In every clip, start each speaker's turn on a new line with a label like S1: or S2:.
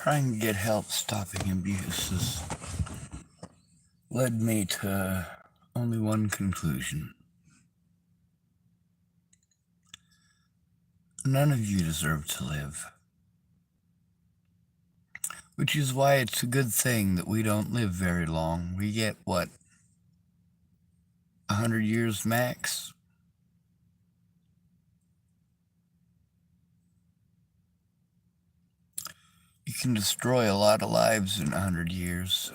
S1: trying to get help stopping abuses led me to only one conclusion. None of you deserve to live. Which is why it's a good thing that we don't live very long. We get, 100 years max? You can destroy a lot of lives in 100 years.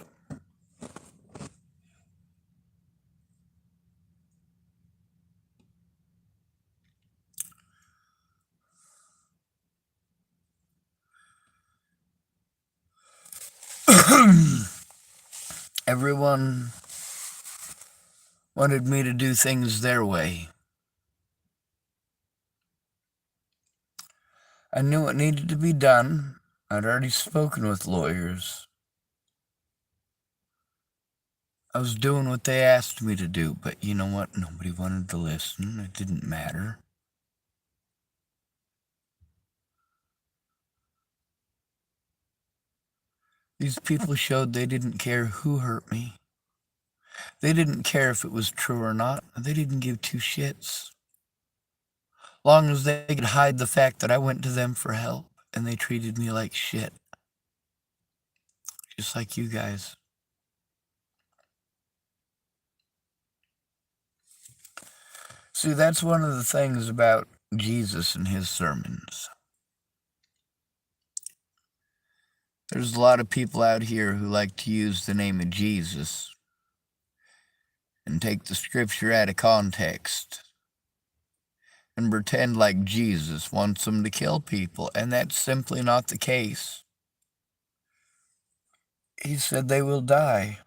S1: Everyone wanted me to do things their way. I knew what needed to be done. I'd already spoken with lawyers. I was doing what they asked me to do, but you know what? Nobody wanted to listen. It didn't matter. These people showed they didn't care who hurt me. They didn't care if it was true or not. They didn't give two shits. Long as they could hide the fact that I went to them for help and they treated me like shit. Just like you guys. See, that's one of the things about Jesus and his sermons. There's a lot of people out here who like to use the name of Jesus and take the scripture out of context and pretend like Jesus wants them to kill people, and that's simply not the case. He said they will die.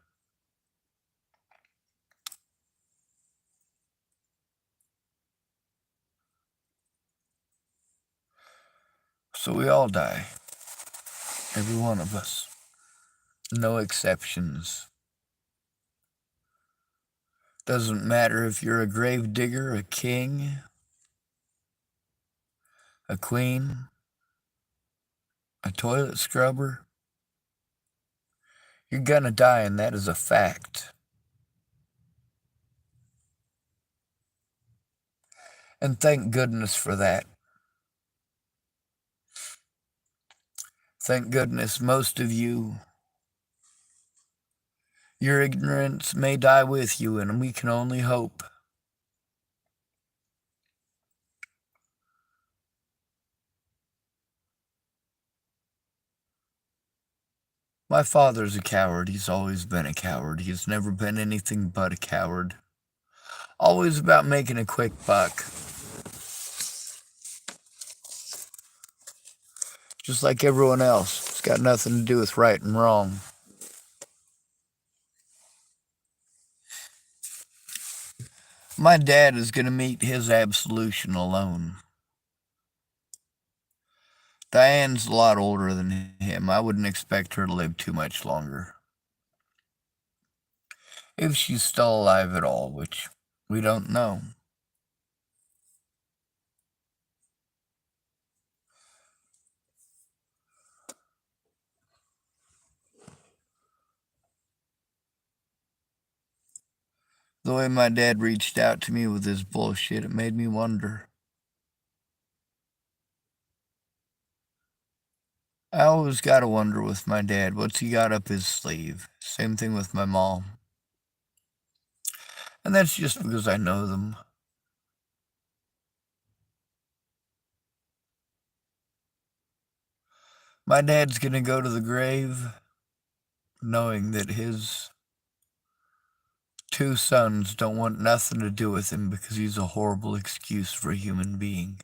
S1: So we all die. Every one of us. No exceptions. Doesn't matter if you're a grave digger, a king, a queen, a toilet scrubber. You're gonna die, and that is a fact. And thank goodness for that. Thank goodness most of you, your ignorance may die with you, and we can only hope. My father's a coward. He's always been a coward. He's never been anything but a coward. Always about making a quick buck. Just like everyone else. It's got nothing to do with right and wrong. My dad is going to meet his absolution alone. Diane's a lot older than him. I wouldn't expect her to live too much longer. If she's still alive at all, which we don't know. The way my dad reached out to me with his bullshit, it made me wonder. I always gotta wonder with my dad, what's he got up his sleeve? Same thing with my mom. And that's just because I know them. My dad's gonna go to the grave knowing that his two sons don't want nothing to do with him because he's a horrible excuse for a human being.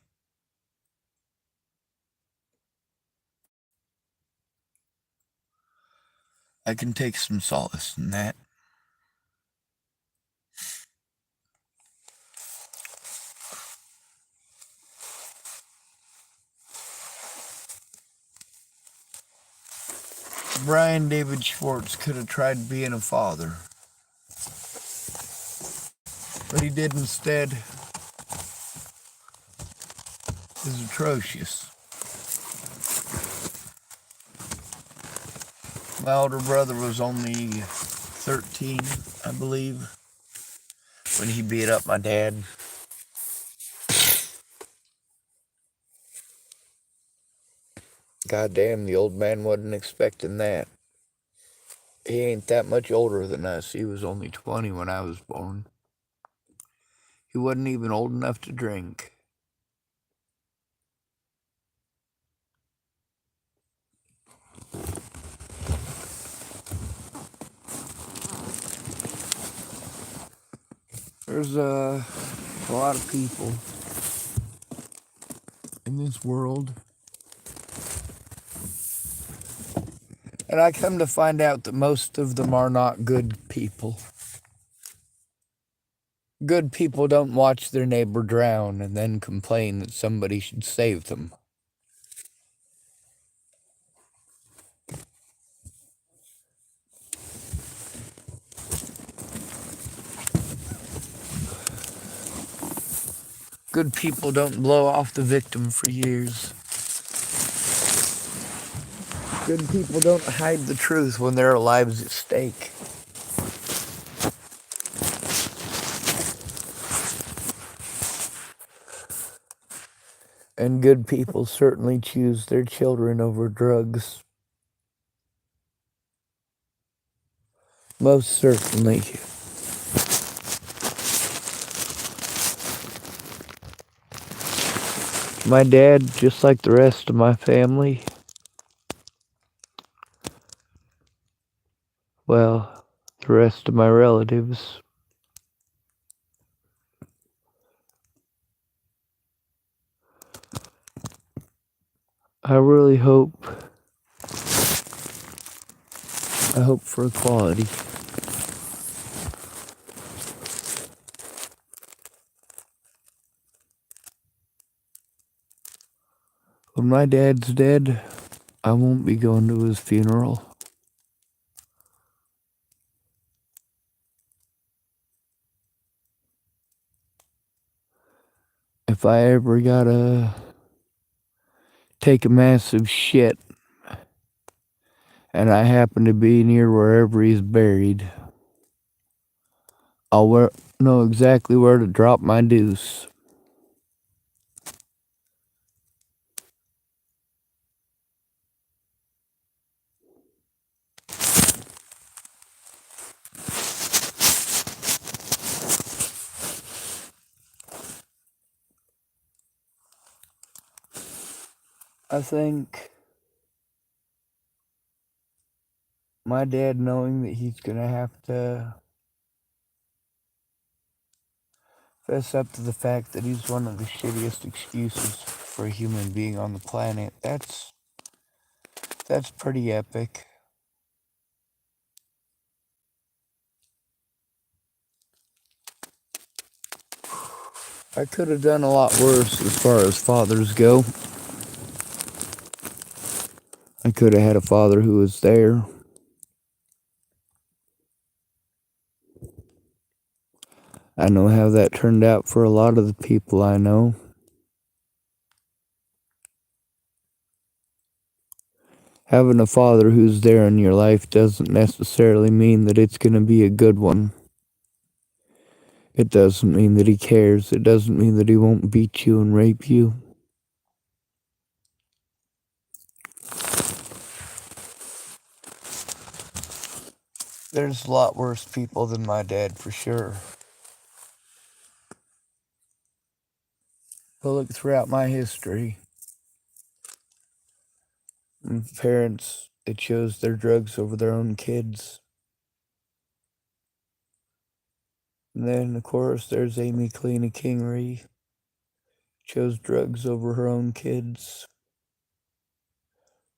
S1: I can take some solace in that. Brian David Schwartz could have tried being a father. What he did instead is atrocious. My older brother was only 13, I believe, when he beat up my dad. Goddamn, the old man wasn't expecting that. He ain't that much older than us. He was only 20 when I was born. He wasn't even old enough to drink. There's a lot of people in this world, and I come to find out that most of them are not good people. Good people don't watch their neighbor drown and then complain that somebody should save them. Good people don't blow off the victim for years. Good people don't hide the truth when there are lives at stake. And good people certainly choose their children over drugs. Most certainly. My dad, just like the rest of my family, well, the rest of my relatives, I really hope for equality. When my dad's dead, I won't be going to his funeral. If I ever gotta take a massive shit and I happen to be near wherever he's buried, I'll know exactly where to drop my deuce. I think my dad knowing that he's gonna have to fess up to the fact that he's one of the shittiest excuses for a human being on the planet, that's pretty epic. I could have done a lot worse as far as fathers go. I could have had a father who was there. I know how that turned out for a lot of the people I know. Having a father who's there in your life doesn't necessarily mean that it's going to be a good one. It doesn't mean that he cares. It doesn't mean that he won't beat you and rape you. There's a lot worse people than my dad, for sure. But look throughout my history. Parents that chose their drugs over their own kids. And then, of course, there's Amy Cleena Kingery. Chose drugs over her own kids.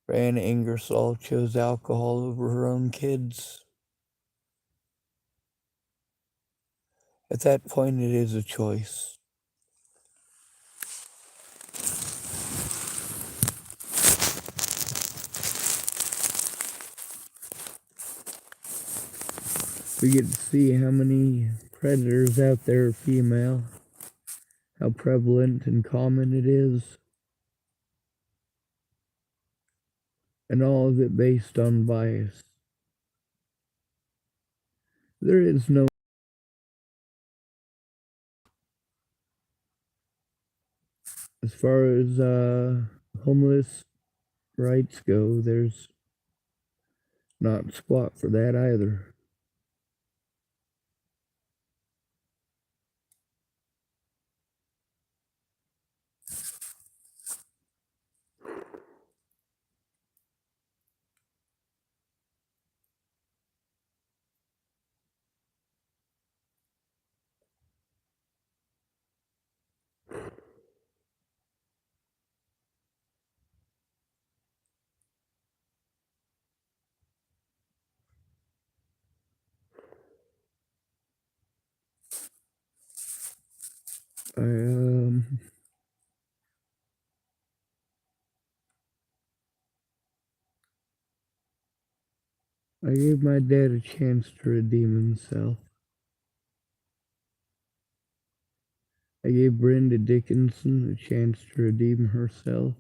S1: Rana Ingersoll chose alcohol over her own kids. At that point, it is a choice. We get to see how many predators out there are female, how prevalent and common it is, and all of it based on bias. There is no. As far as homeless rights go, there's not squat for that either. I I gave my dad a chance to redeem himself. I gave Brenda Dickinson a chance to redeem herself.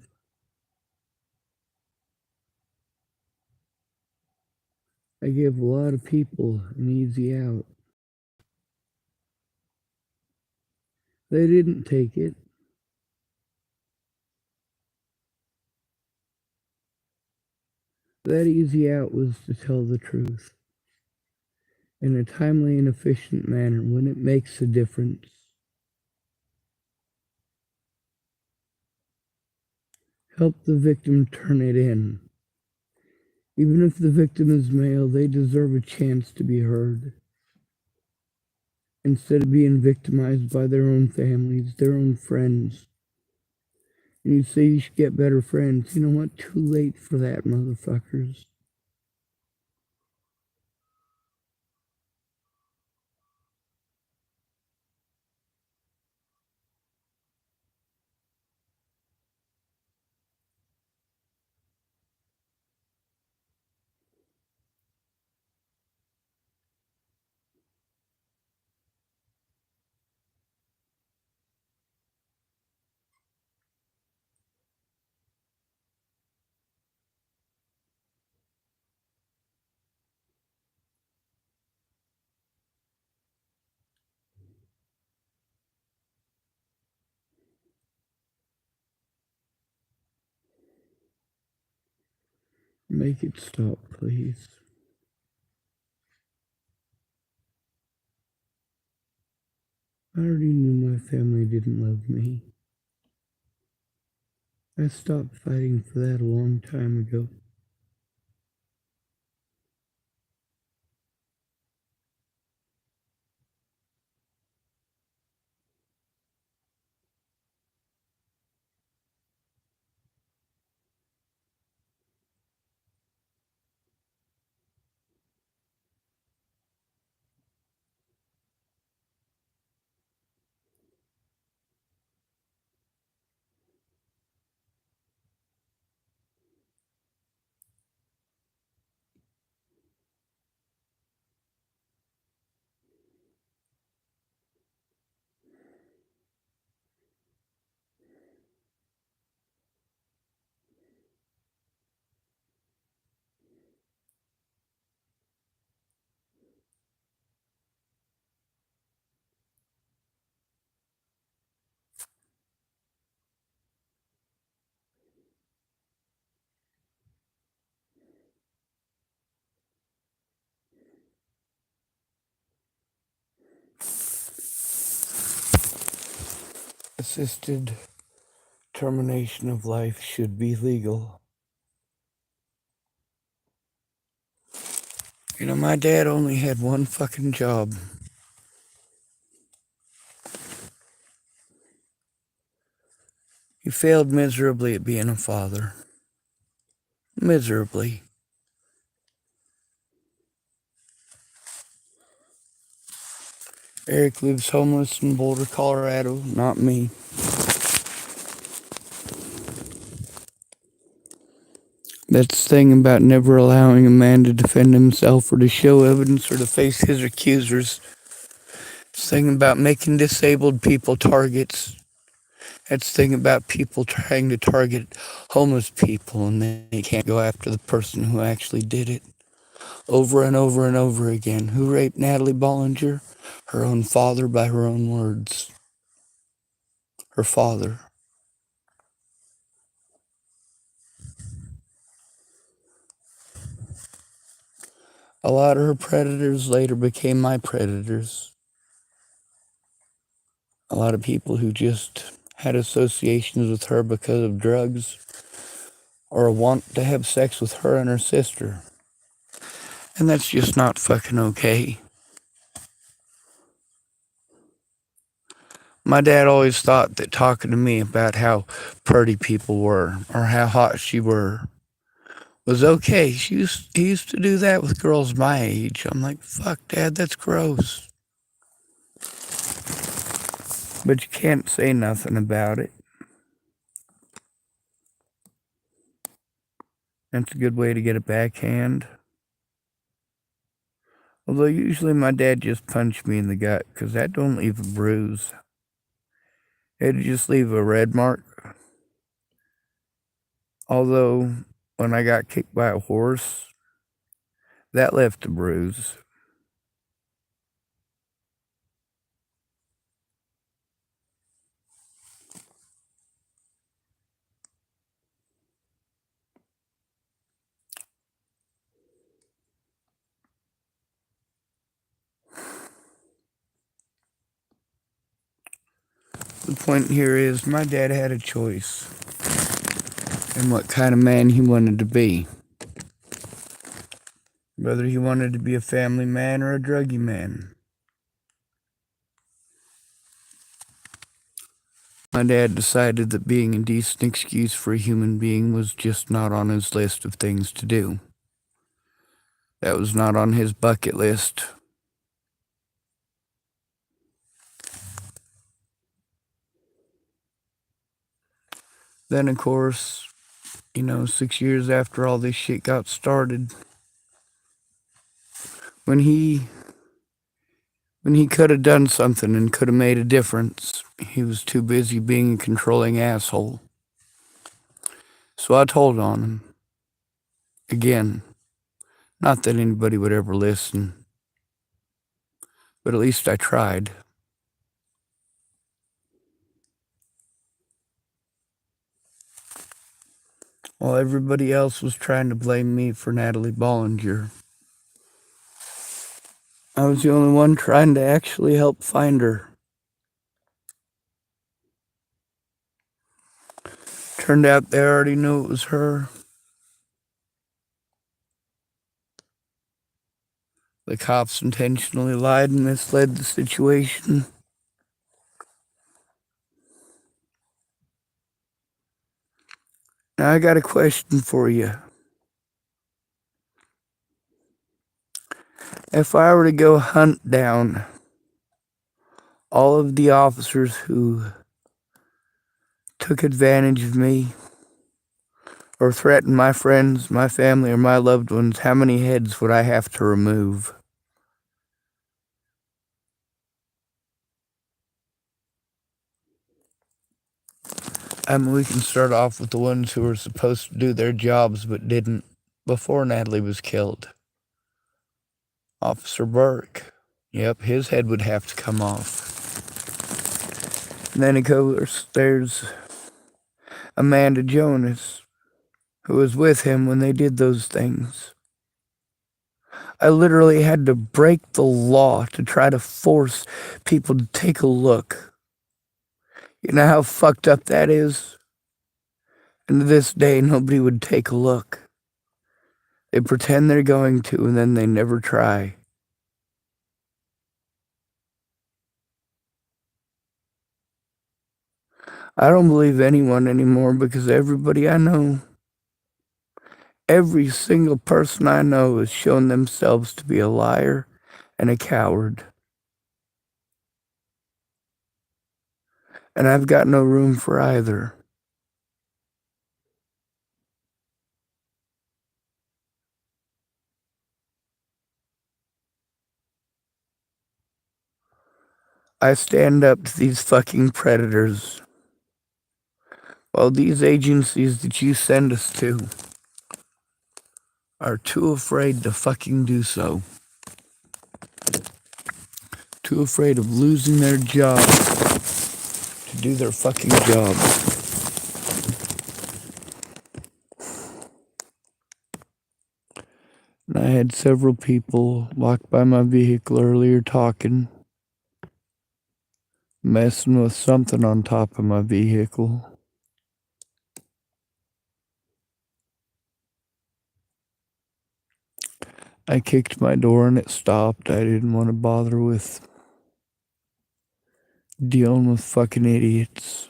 S1: I gave a lot of people an easy out. They didn't take it. That easy out was to tell the truth in a timely and efficient manner when it makes a difference. Help the victim turn it in. Even if the victim is male, they deserve a chance to be heard. Instead of being victimized by their own families, their own friends. And you say you should get better friends. You know what? Too late for that, motherfuckers. Make it stop, please. I already knew my family didn't love me. I stopped fighting for that a long time ago. Assisted termination of life should be legal. You know, my dad only had one fucking job. He failed miserably at being a father. Miserably. Eric lives homeless in Boulder, Colorado, not me. That's the thing about never allowing a man to defend himself or to show evidence or to face his accusers. It's the thing about making disabled people targets. That's the thing about people trying to target homeless people and they can't go after the person who actually did it. over and over and over again. Who raped Natalie Bollinger? Her own father, by her own words. Her father. A lot of her predators later became my predators. A lot of people who just had associations with her because of drugs or a want to have sex with her and her sister. And that's just not fucking okay. My dad always thought that talking to me about how pretty people were or how hot she were was okay. He used to do that with girls my age. I'm like, fuck, Dad, that's gross. But you can't say nothing about it. That's a good way to get a backhand. Although usually my dad just punched me in the gut, because that don't leave a bruise. It'd just leave a red mark. Although, when I got kicked by a horse, that left a bruise. The point here is my dad had a choice in what kind of man he wanted to be. Whether he wanted to be a family man or a druggy man. My dad decided that being a decent excuse for a human being was just not on his list of things to do. That was not on his bucket list. Then, of course, 6 years after all this shit got started, when he could have done something and could have made a difference, he was too busy being a controlling asshole. So I told on him. Again, not that anybody would ever listen, but at least I tried. While everybody else was trying to blame me for Natalie Bollinger, I was the only one trying to actually help find her. Turned out they already knew it was her. The cops intentionally lied and misled the situation. Now I got a question for you. If I were to go hunt down all of the officers who took advantage of me or threatened my friends, my family, or my loved ones, how many heads would I have to remove? We can start off with the ones who were supposed to do their jobs but didn't before Natalie was killed. Officer Burke. Yep, his head would have to come off. And then, of course, there's Amanda Jonas, who was with him when they did those things. I literally had to break the law to try to force people to take a look. You know how fucked up that is? And to this day, nobody would take a look. They pretend they're going to, and then they never try. I don't believe anyone anymore because everybody I know, every single person I know has shown themselves to be a liar and a coward. And I've got no room for either. I stand up to these fucking predators. Well, these agencies that you send us to, are too afraid to fucking do so. Too afraid of losing their job to do their fucking job. And I had several people walk by my vehicle earlier talking, messing with something on top of my vehicle. I kicked my door and it stopped. I didn't want to bother with dealing with fucking idiots.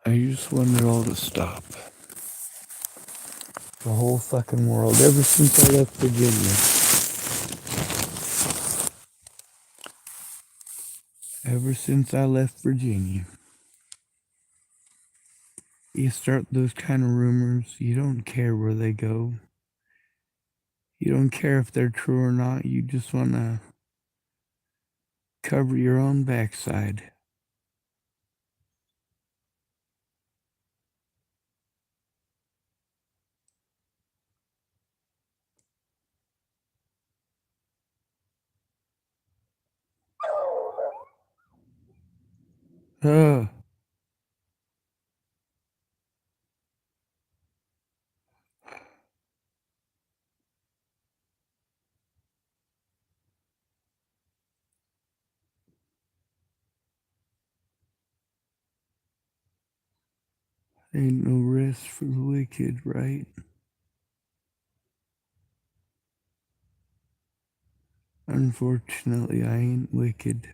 S1: I just want it all to stop. The whole fucking world, ever since I left Virginia. Ever since I left Virginia. You start those kind of rumors, you don't care where they go. You don't care if they're true or not, you just want to cover your own backside. Ugh. Ain't no rest for the wicked, right? Unfortunately, I ain't wicked.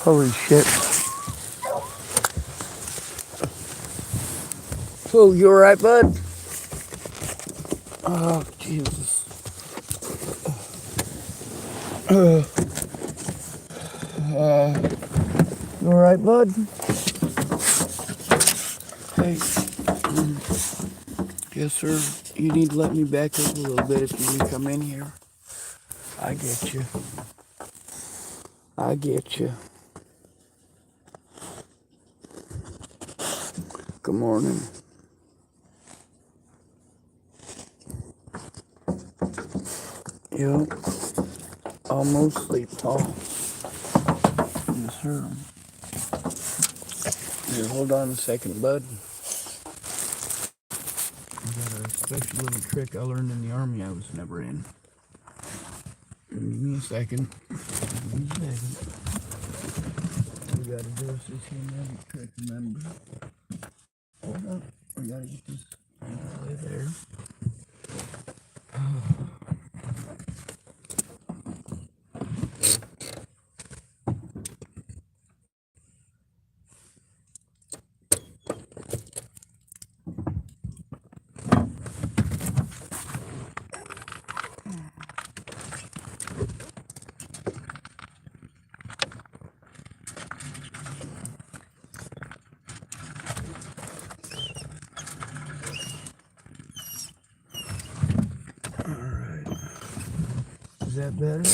S1: Holy shit. Oh, you alright, bud? Oh, Jesus. You alright, bud? Hey. Yes, sir. You need to let me back up a little bit if you can come in here. I get you. I get you. Good morning. Yep. Almost sleep, Paul. Yes, sir. Here, hold on a second, bud. I got a special little trick I learned in the army I was never in. Give me a second. Give me a second. We gotta do this magic trick, remember? Hold up. We gotta get this way there. Alright. Is that better?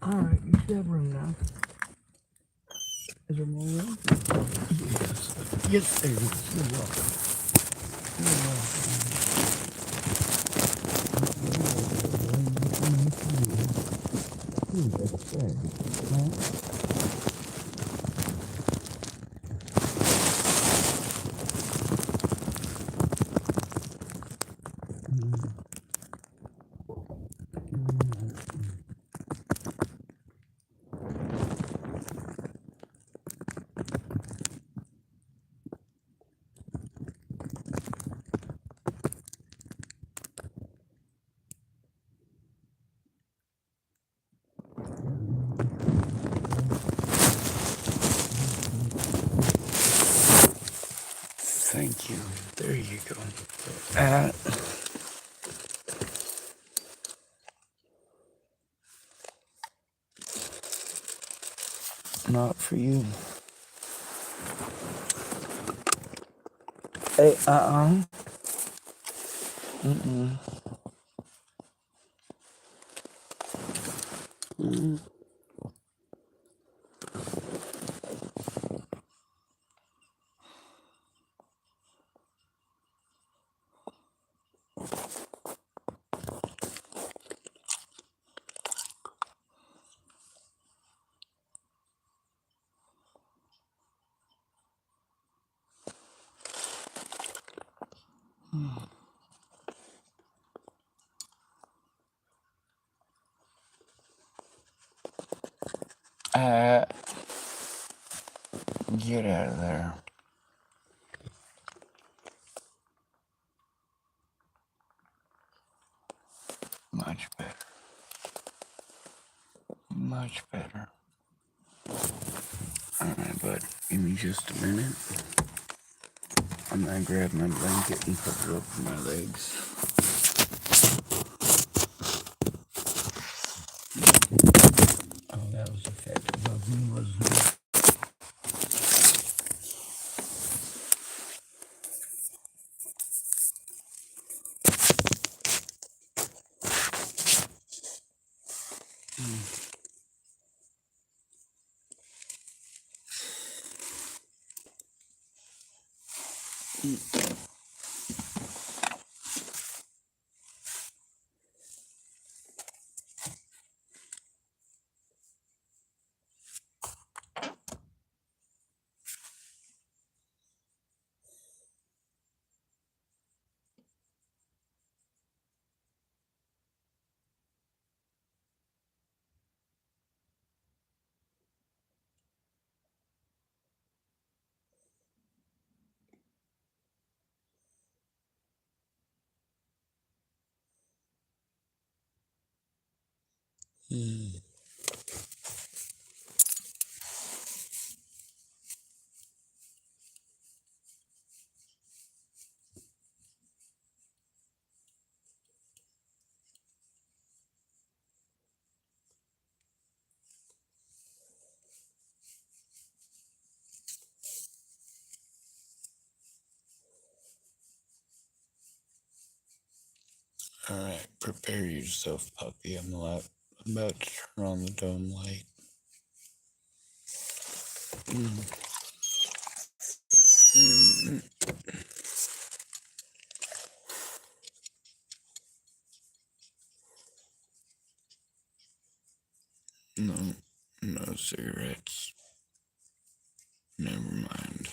S1: Alright, you should have room now. Is there more room? Yes. Yes, there is. You're welcome. You're welcome. Thank you. There you go. That. Not for you. Hey, Mm-mm. Mm-mm. Uh, get out of there. Much better. Much better. Alright, bud. Give me just a minute. I'm gonna grab my blanket and put it over my legs. Oh, that was effective of me, wasn't it? Alright, prepare yourself, puppy. I'm about to turn on the dome light. No, no cigarettes. Never mind.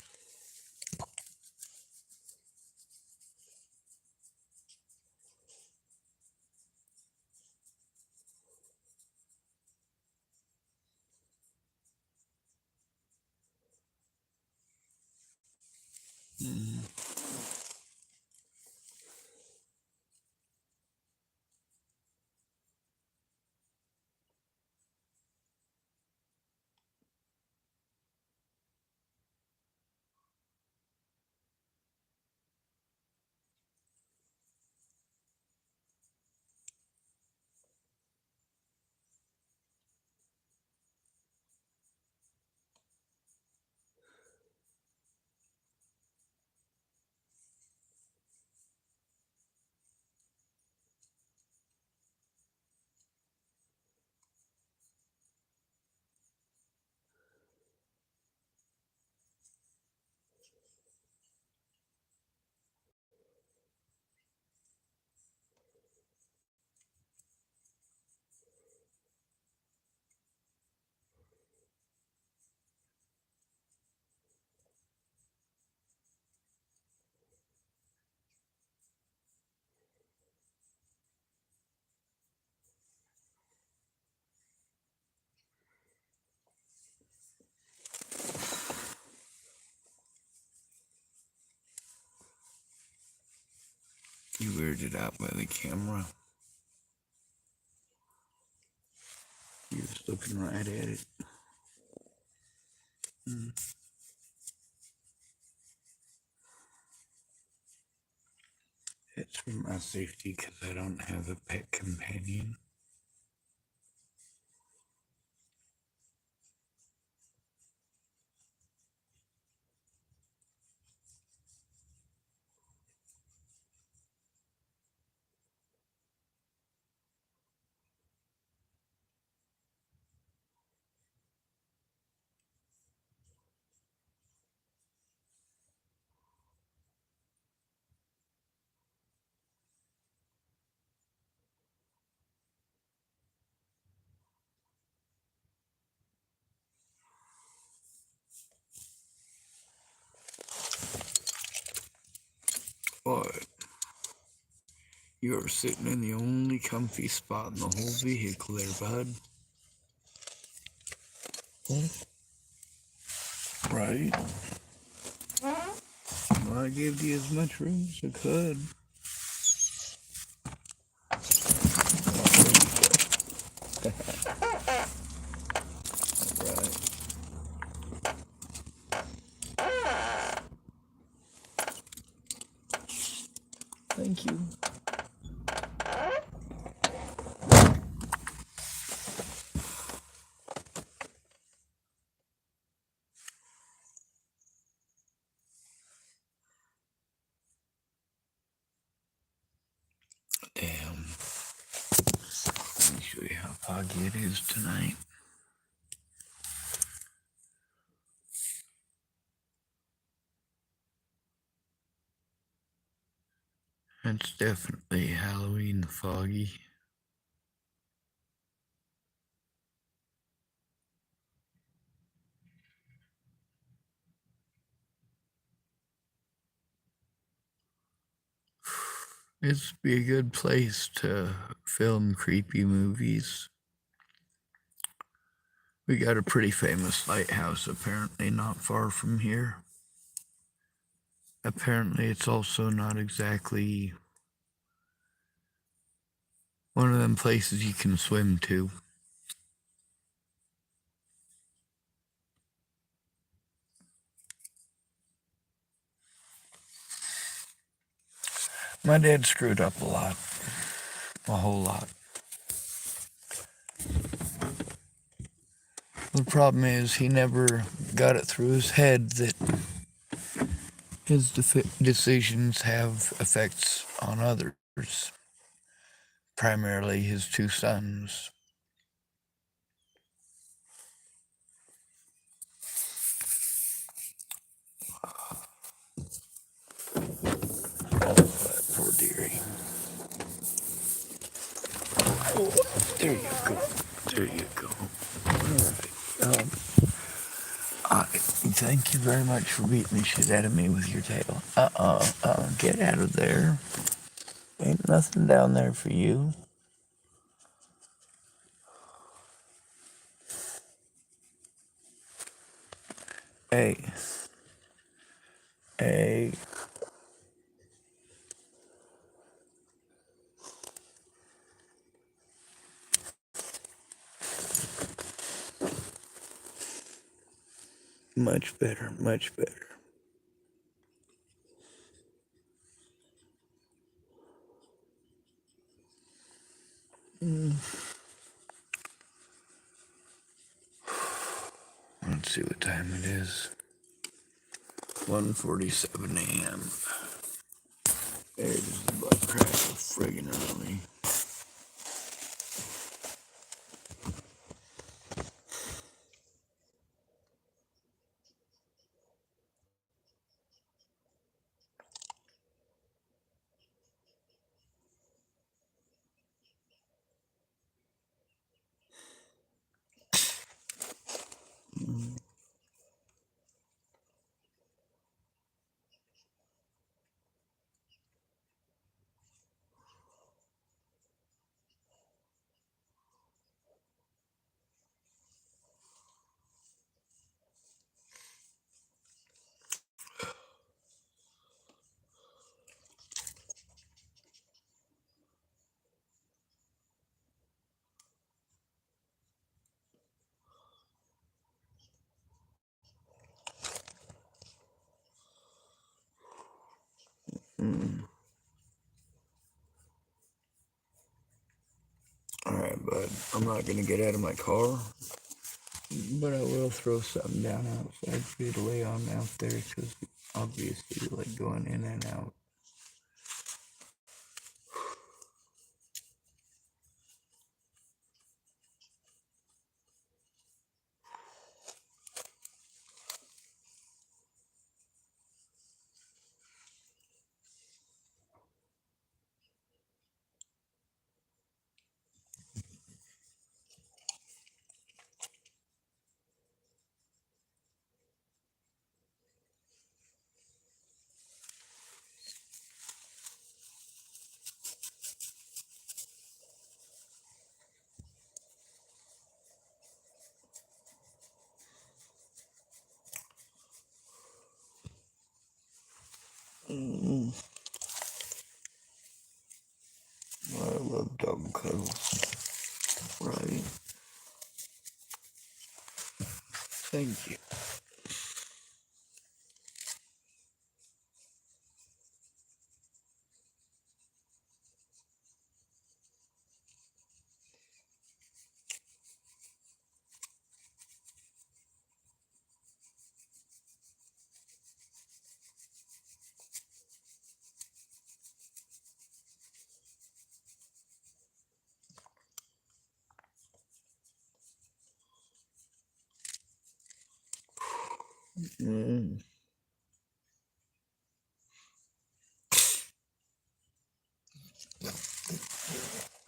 S1: You weirded out by the camera. You're just looking right at it. It's for my safety because I don't have a pet companion. What? You're sitting in the only comfy spot in the whole vehicle there, bud. Right? Well, I gave you as much room as I could. Right. Thank you. Damn. Let me show you how foggy it is tonight. It's definitely Halloween foggy. This would be a good place to film creepy movies. We got a pretty famous lighthouse apparently not far from here. Apparently it's also not exactly one of them places you can swim to. My dad screwed up a lot. A whole lot. The problem is he never got it through his head that his decisions have effects on others, primarily his two sons. Oh, that poor dearie. Oh, there you go. There you go. Perfect. Thank you very much for beating the shit out of me with your tail. Get out of there. Ain't nothing down there for you. Hey. Hey. Much better, much better. Let's see what time it is. 1:47 a.m. There's the butt crack of friggin' early. I'm not going to get out of my car, but I will throw something down outside for you to lay on out there, because obviously you like going in and out. I love dog cuddles. Right. Thank you.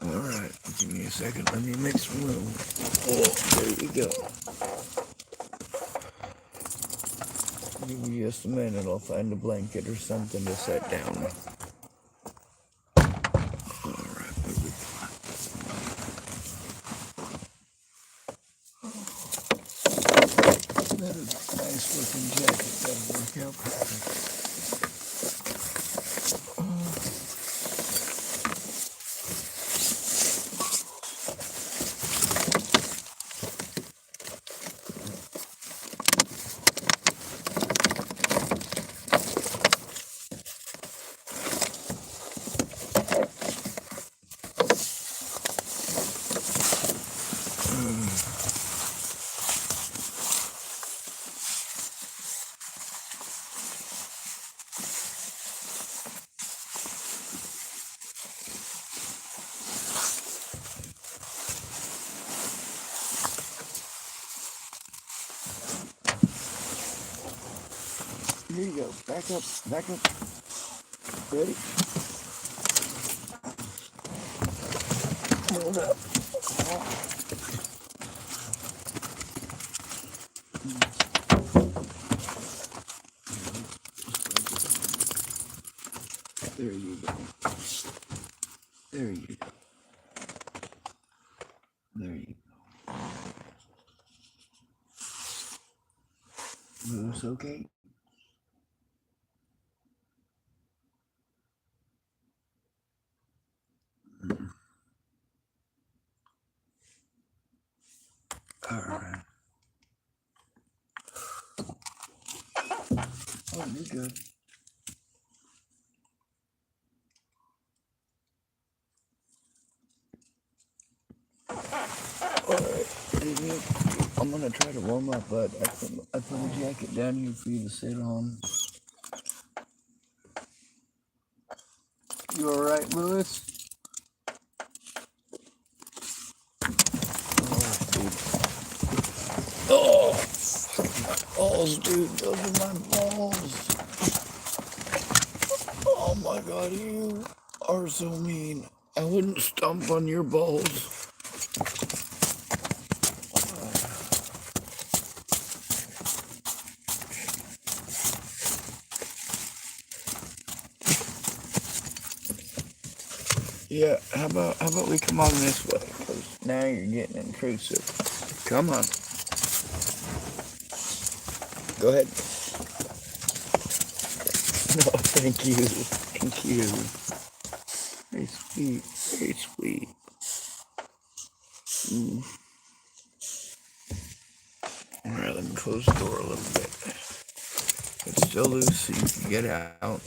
S1: Alright, give me a second. Let me make some room. Oh, there you go. Give me just a minute. I'll find a blanket or something to set down. Alright, what we got? That is a nice looking jacket. That'll work out perfect. Here you go. Back up. Back up. Ready? Hold up. There you go. There you go. There you go. Moves okay? Alright. Oh, you're good. Alright. I'm gonna try to warm up, but I put a jacket down here for you to sit on. You alright, Lewis? Oh, balls, dude. Those are my balls. Oh my god, you are so mean. I wouldn't stomp on your balls. Yeah, how about we come on this way? Because now you're getting intrusive. Come on. Go ahead. No, thank you. Thank you. Very sweet. Very sweet. Alright, let me close the door a little bit. It's still loose so you can get out.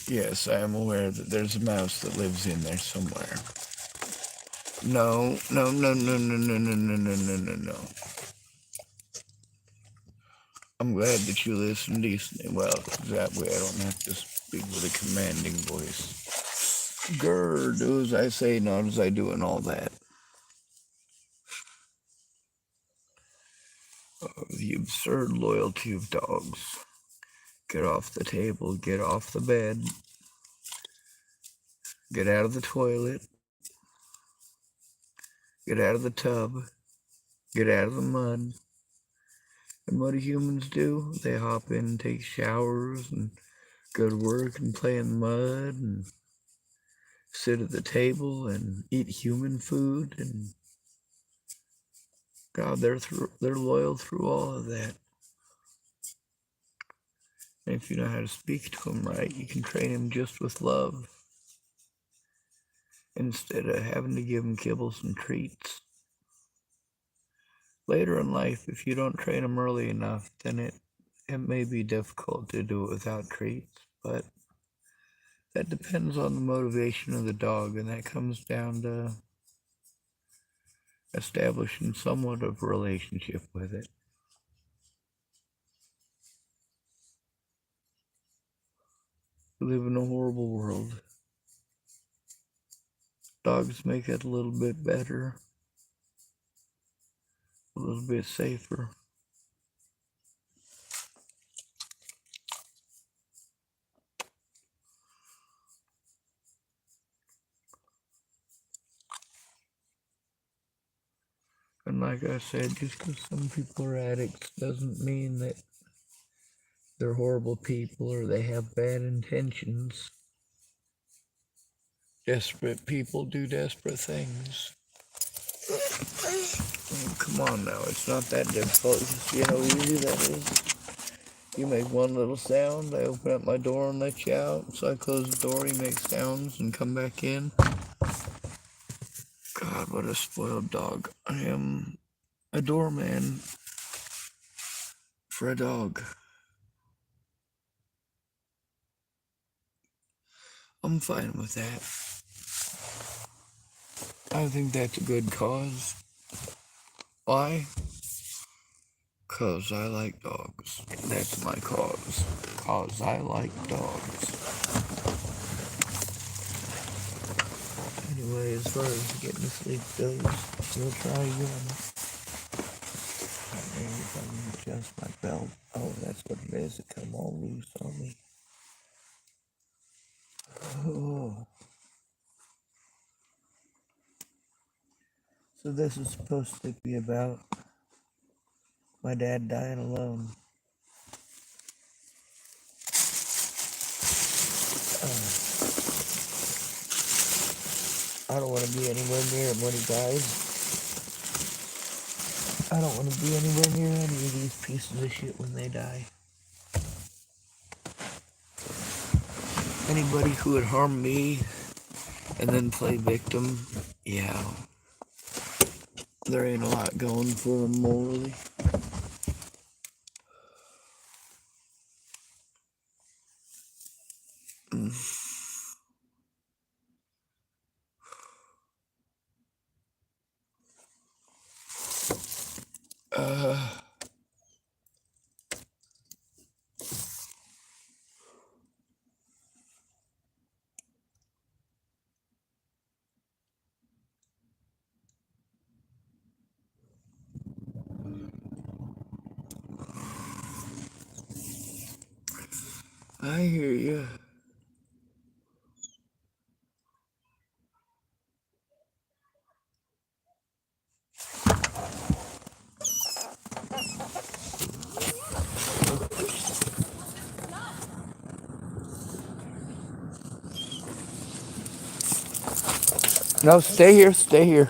S1: Yes, I am aware that there's a mouse that lives in there somewhere. No, no, no, no, no, no, no, no, no, no, no, no. I'm glad that you listen decently well, because that way I don't have to speak with a commanding voice. Grr, do as I say, not as I do, and all that. The absurd loyalty of dogs. Get off the table, get off the bed, get out of the toilet, get out of the tub, get out of the mud. And what do humans do? They hop in and take showers and go to work and play in the mud and sit at the table and eat human food. And God, they're loyal through all of that. And if you know how to speak to them right, you can train them just with love instead of having to give them kibbles and treats. Later in life, if you don't train them early enough, then it may be difficult to do it without treats, but that depends on the motivation of the dog, and that comes down to establishing somewhat of a relationship with it. We live in a horrible world. Dogs make it a little bit better, a little bit safer. And like I said, just because some people are addicts doesn't mean that they're horrible people or they have bad intentions. Desperate people do desperate things. Oh, come on now, it's not that difficult. You see how easy that is? You make one little sound, I open up my door and let you out. So I close the door, you make sounds and come back in. God, what a spoiled dog. I am a doorman for a dog. I'm fine with that. I think that's a good cause. Why? 'Cause I like dogs. That's my cause. 'Cause I like dogs. Anyway, as far as getting to sleep goes, we'll try again. Maybe if I can adjust my belt. Oh, that's what it is. It come all loose on me. Oh. So this is supposed to be about my dad dying alone. I don't want to be anywhere near him when he dies. I don't want to be anywhere near any of these pieces of shit when they die. Anybody who would harm me and then play victim, yeah. There ain't a lot going for them morally. I hear you. No, stay here, stay here.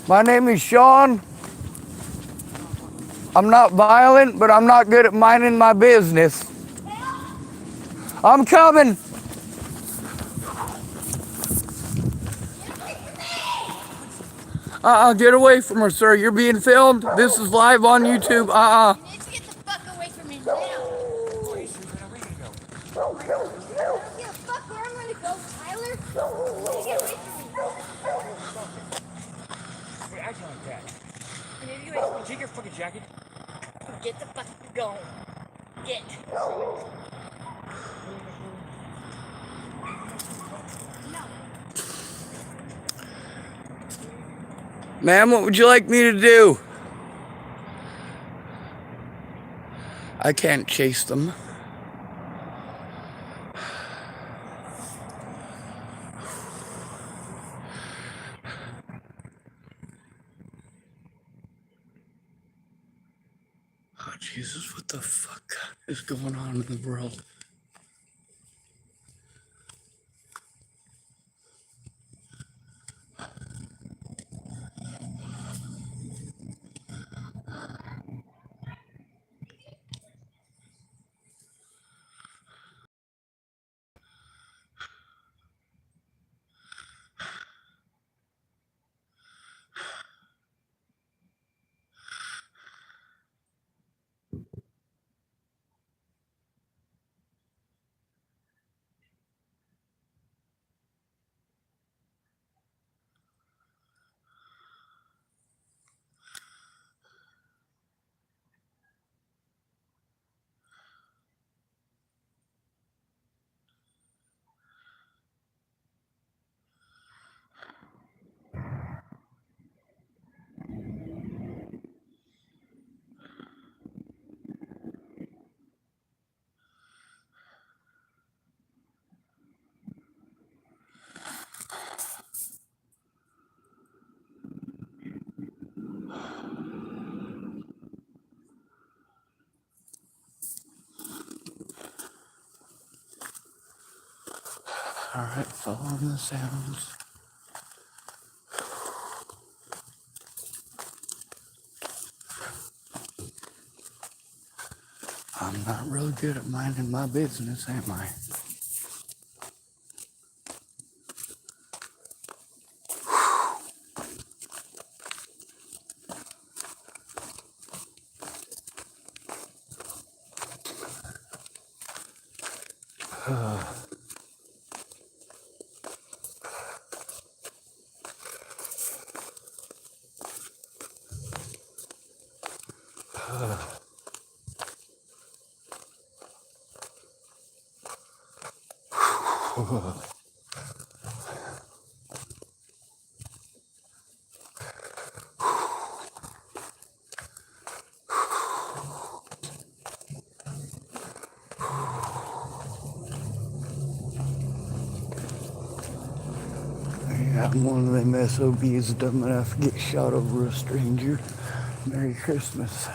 S1: My name is Sean. I'm not violent, but I'm not good at minding my business. I'm coming. Get away from her, sir. You're being filmed. This is live on YouTube.
S2: You need to get the fuck away from me now.
S3: Where are you going?
S2: I don't give a fuck where I'm gonna go, Tyler. You need to get away from me.
S3: Wait, acting like that. And anyway, take your fucking jacket.
S2: Get the fuck going. Get. No.
S1: Ma'am, what would you like me to do? I can't chase them. Oh, Jesus, what the fuck is going on in the world? All right, following the sounds. I'm not real good at minding my business, am I? I'm one of them SOBs dumb enough to get shot over a stranger. Merry Christmas.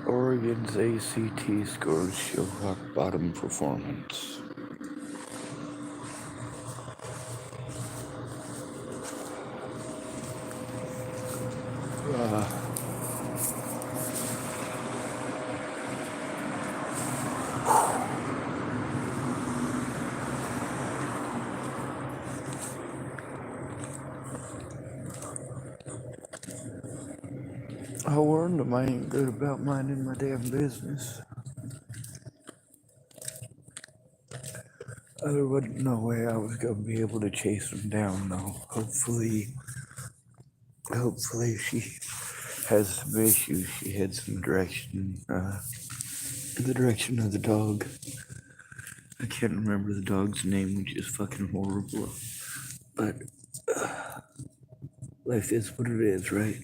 S1: Oregon's ACT scores show rock bottom performance. I warned him I ain't good about minding my damn business. There wasn't no way I was gonna be able to chase him down though. Hopefully she has some issues. She had some direction, the direction of the dog. I can't remember the dog's name, which is fucking horrible. But life is what it is, right?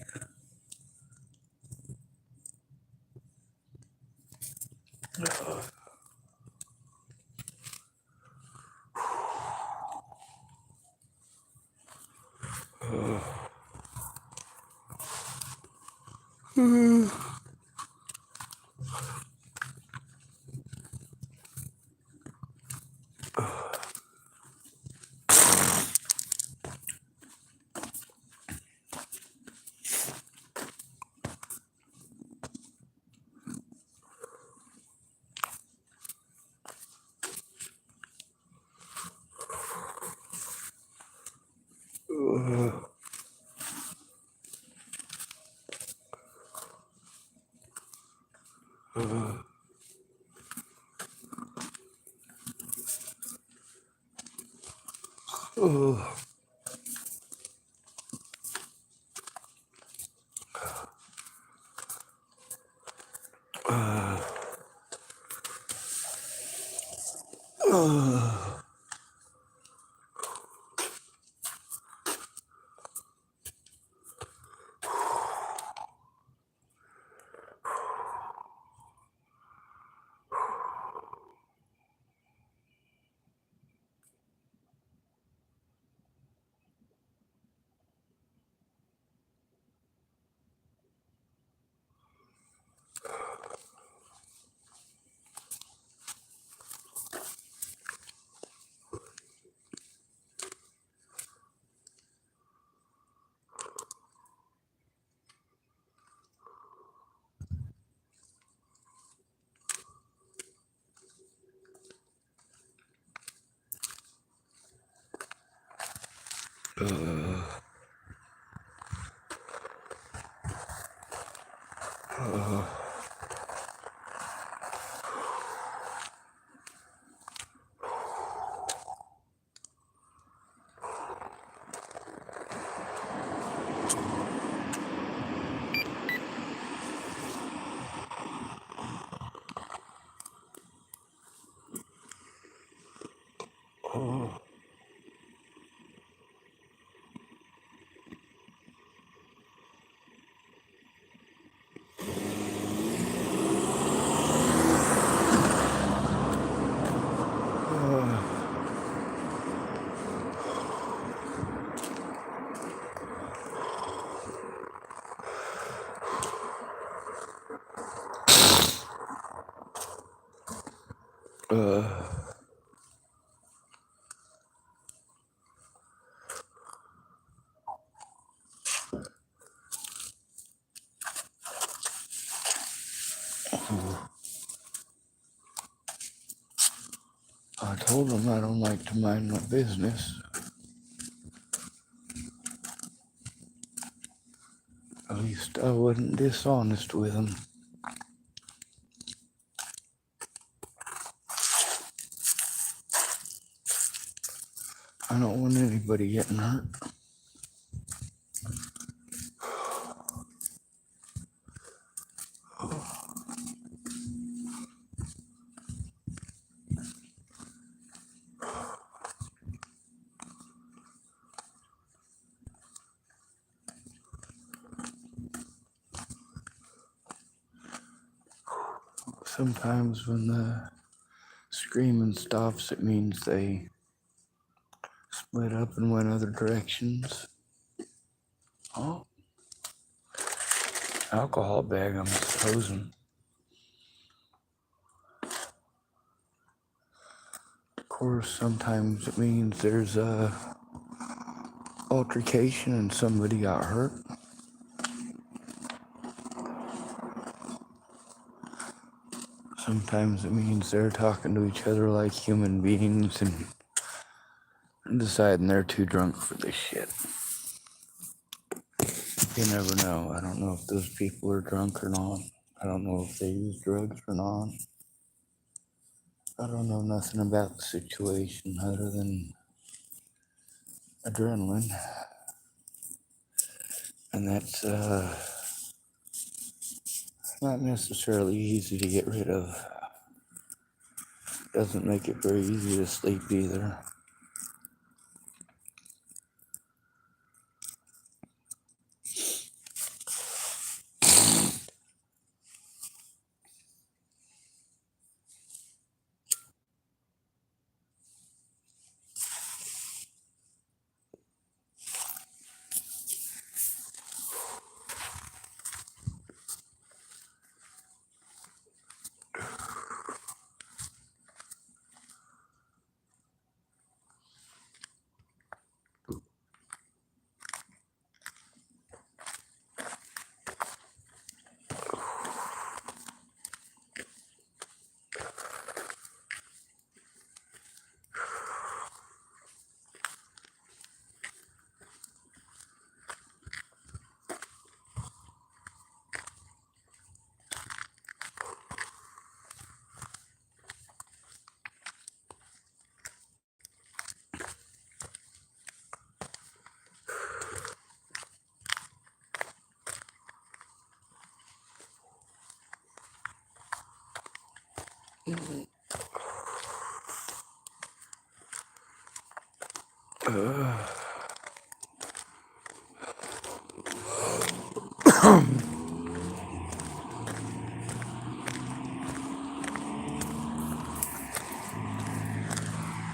S1: I told them I don't like to mind my business. At least I wasn't dishonest with them. I don't want anybody getting hurt. Sometimes when the screaming stops, it means they split up and went other directions. Oh, alcohol bag, I'm supposing. Of course, sometimes it means there's a altercation and somebody got hurt. Sometimes it means they're talking to each other like human beings and deciding they're too drunk for this shit. You never know. I don't know if those people are drunk or not. I don't know if they use drugs or not. I don't know nothing about the situation other than adrenaline. And that's not necessarily easy to get rid of. Doesn't make it very easy to sleep either.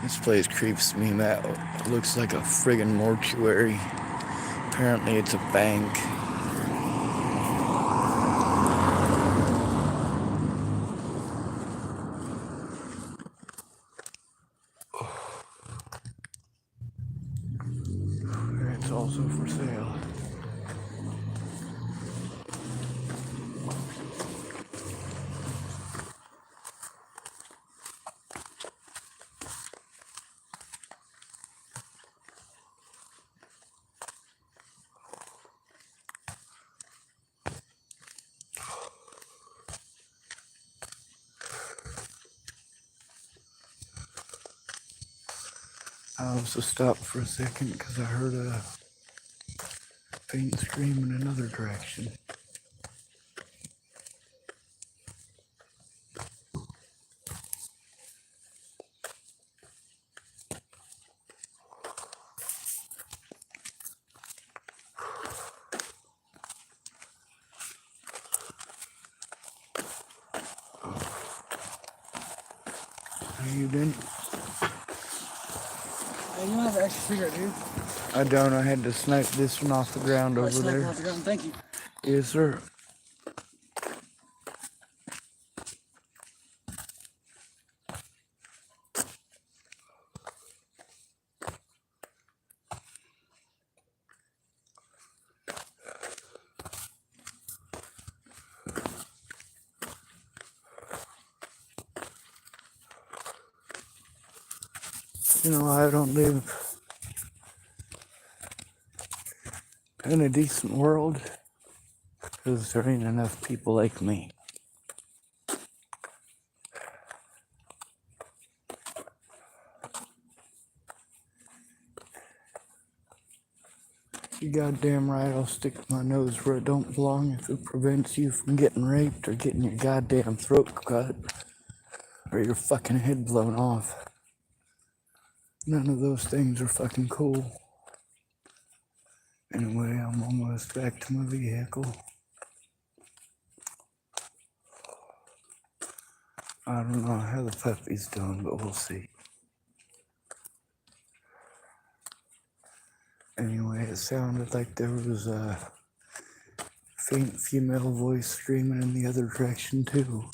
S1: This place creeps me out. It looks like a friggin' mortuary. Apparently it's a bank. It's also for sale. I also stopped for a second because I heard a faint scream in another direction. How you doing?
S3: Hey, you don't have an extra cigarette, dude.
S1: I don't. I had to snipe this one off the ground over there.
S3: Off the ground. Thank you.
S1: Yes, sir. You know, I don't live in a decent world because there ain't enough people like me. You goddamn right, I'll stick my nose where it don't belong if it prevents you from getting raped or getting your goddamn throat cut or your fucking head blown off. None of those things are fucking cool. Anyway, I'm almost back to my vehicle. I don't know how the puppy's doing, but we'll see. Anyway, it sounded like there was a faint female voice screaming in the other direction, too.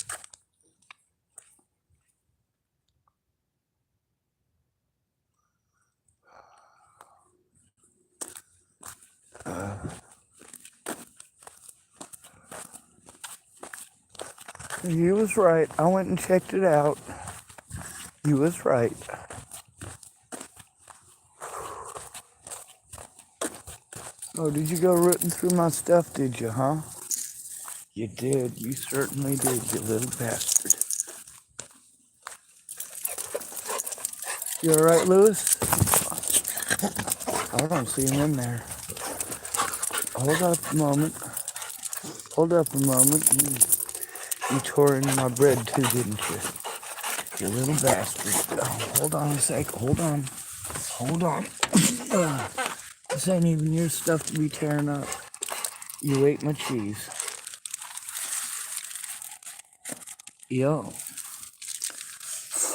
S1: You was right. I went and checked it out. You was right. Oh, did you go rooting through my stuff, did you, huh? You did. You certainly did, you little bastard. You alright, Lewis? I don't see him in there. Hold up a moment. Hold up a moment. You tore into my bread too, didn't you? You little bastard. Oh, hold on a sec. Hold on. Hold on. This ain't even your stuff to be tearing up. You ate my cheese. Yo.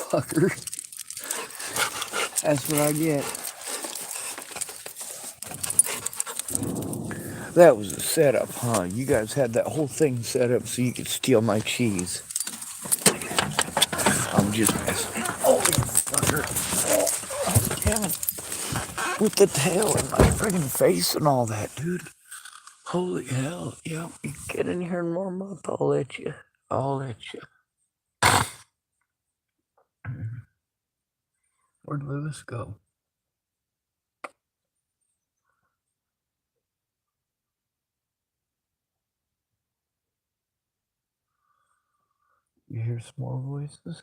S1: Fucker. That's what I get. That was a setup, huh? You guys had that whole thing set up so you could steal my cheese. I'm just messing. Oh, you fucker. Oh, damn it. With the tail and my friggin' face and all that, dude. Holy hell. Yeah, you get in here and warm up. I'll let you. I'll let you. Where'd Lewis go? You hear some more voices?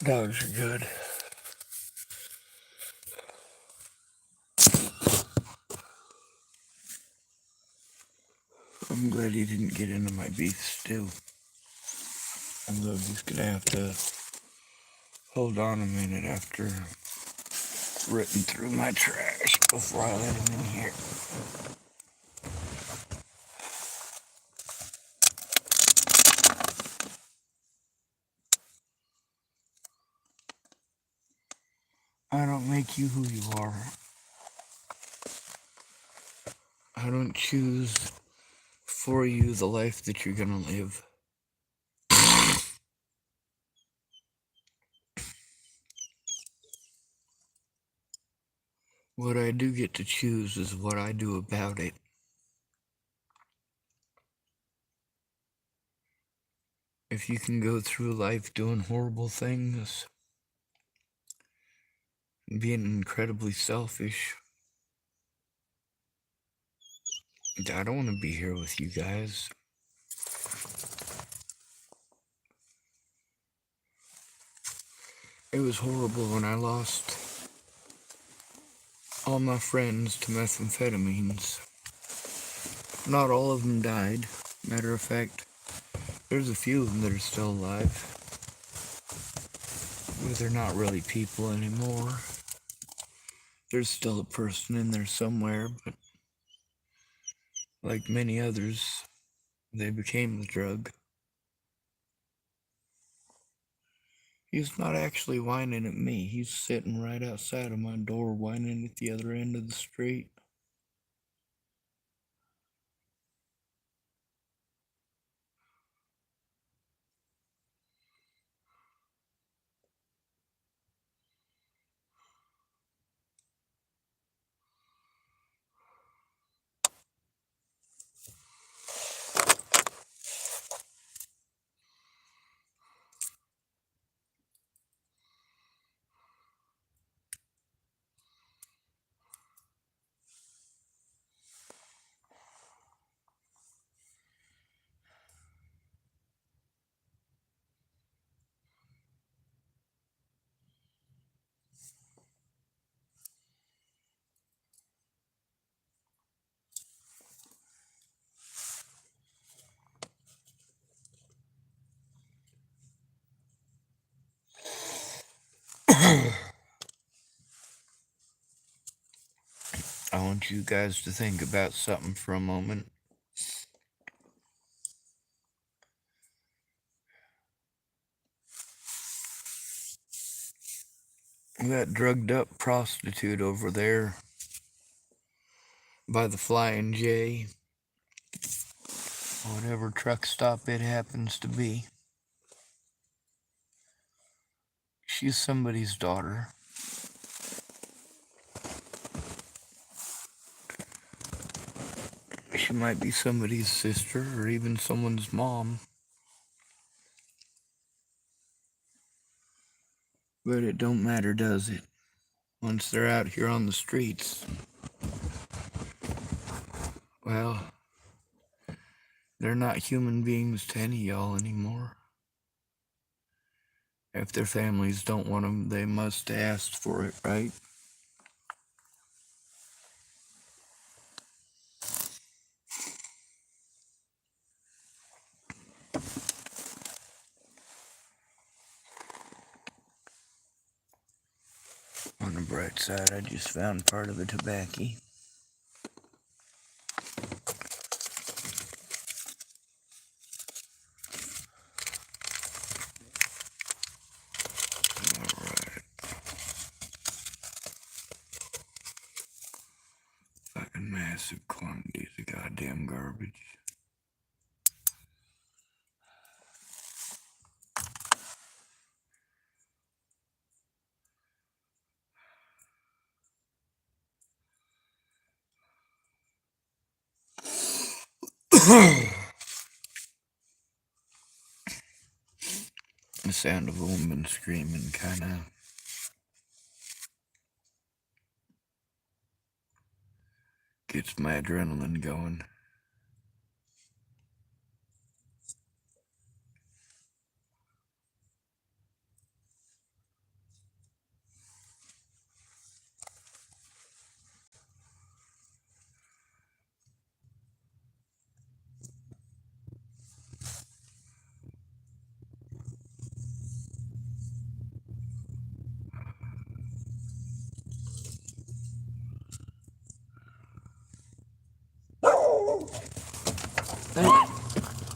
S1: Dogs are good. I'm glad he didn't get into my beef stew. Although he's gonna have to hold on a minute after rooting through my trash before I let him in here. I don't make you who you are. I don't choose for you the life that you're gonna live. What I do get to choose is what I do about it. If you can go through life doing horrible things, being incredibly selfish, I don't want to be here with you guys. It was horrible when I lost all my friends to methamphetamines. Not all of them died. Matter of fact, there's a few of them that are still alive. But they're not really people anymore. There's still a person in there somewhere, but like many others, They became the drug. He's not actually whining at me. He's sitting right outside of my door whining at the other end of the street. I want you guys to think about something for a moment. That drugged up prostitute over there by the Flying J, whatever truck stop it happens to be. She's somebody's daughter. She might be somebody's sister or even someone's mom. But it don't matter, does it? Once they're out here on the streets, well, they're not human beings to any of y'all anymore. If their families don't want them, they must ask for it, right? On the bright side, I just found part of the tobacco. Alright. Fucking massive quantities of goddamn garbage. The sound of a woman screaming kinda gets my adrenaline going.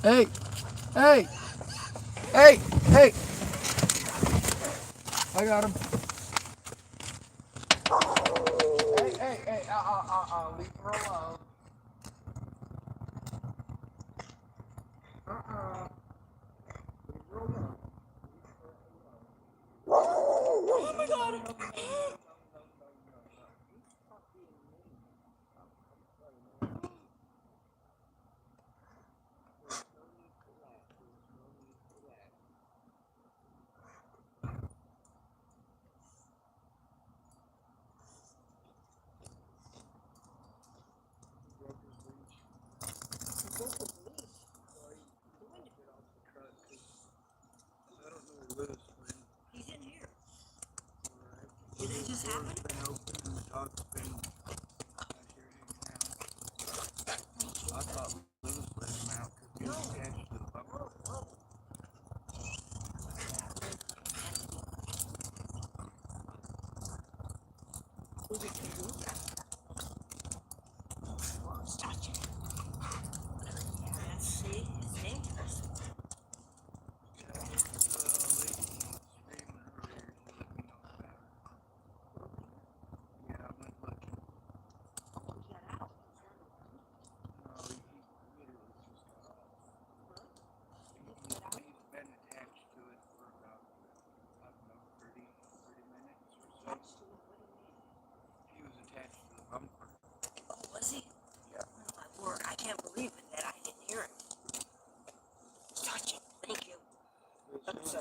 S1: Hey, hey, hey, hey! I got him. Hey, leave her alone. Leave her alone.
S2: Oh my god! He's in here. Did it just happen?
S1: I thought Lewis let him out because he was attached to the bumper.
S2: Stop it. Yeah, see?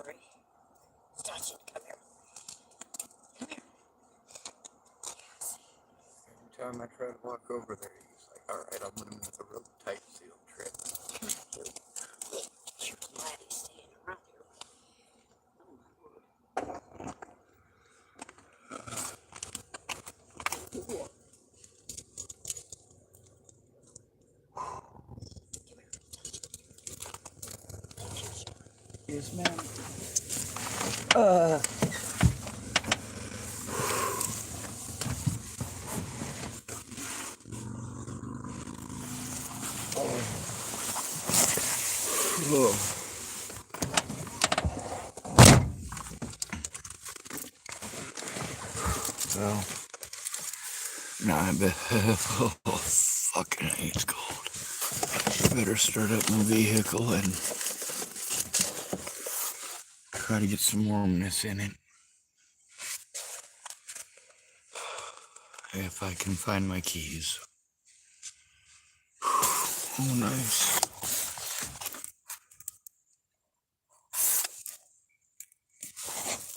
S3: sorry. Statue, come here. Come here.
S1: Every time I try to walk over there, he's like, alright, I'm gonna make a real tight seal trip.
S3: You're glad he's staying around here.
S1: Yes, ma'am. Oh. Well, nah, I bet. Oh, fucking it's cold. Better start up my vehicle and try to get some warmness in it. If I can find my keys. Oh, nice.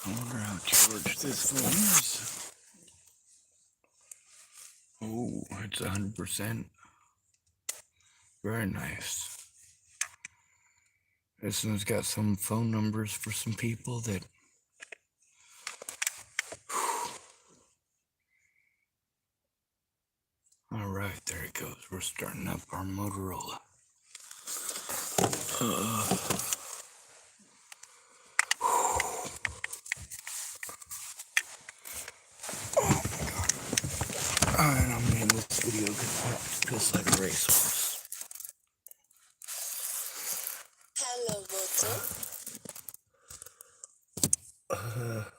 S1: I wonder how charged this phone is. Oh, it's 100%. Very nice. This one's got some phone numbers for some people that... Alright, there it goes. We're starting up our Motorola. Alright, I'm gonna end this video because it feels like a racehorse.
S3: Hello, Walter.